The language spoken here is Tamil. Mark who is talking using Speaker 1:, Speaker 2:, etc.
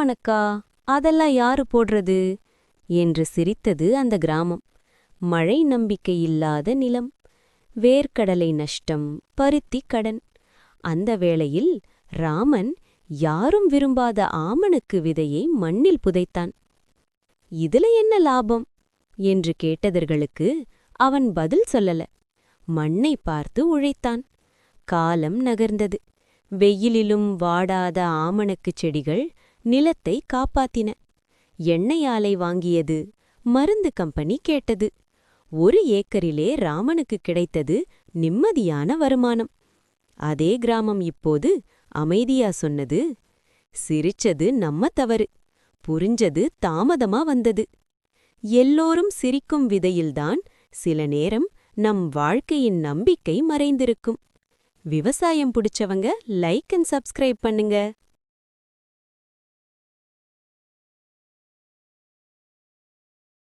Speaker 1: ஆமணக்கா, அதெல்லாம் யாரு போடுறது என்று சிரித்தது அந்த கிராமம். மழை நம்பிக்கை இல்லாத நிலம், வேர்க்கடலை நஷ்டம், பருத்தி கடன். அந்த வேளையில் ராமன் யாரும் விரும்பாத ஆமணக்கு விதையை மண்ணில் புதைத்தான். இதுல என்ன லாபம் என்று கேட்டதர்களுக்கு அவன் பதில் சொல்லல. மண்ணை பார்த்து உழைத்தான். காலம் நகர்ந்தது. வெயிலிலும் வாடாத ஆமணக்குச் செடிகள் நிலத்தை காப்பாத்தின. எண்ணெய் ஆலை வாங்கியது. மருந்து கம்பெனி கேட்டது. 1 ஏக்கரிலே ராமனுக்கு கிடைத்தது நிம்மதியான வருமானம். அதே கிராமம் இப்போது அமைதியா சொன்னது, சிரிச்சது நம்ம தவறு, புரிஞ்சது தாமதமா வந்தது. எல்லோரும் சிரிக்கும் விதையில்தான் சில நேரம் நம் வாழ்க்கையின் நம்பிக்கை மறைந்திருக்கும். விவசாயம் பிடிச்சவங்க லைக் அண்ட் சப்ஸ்கிரைப் பண்ணுங்க.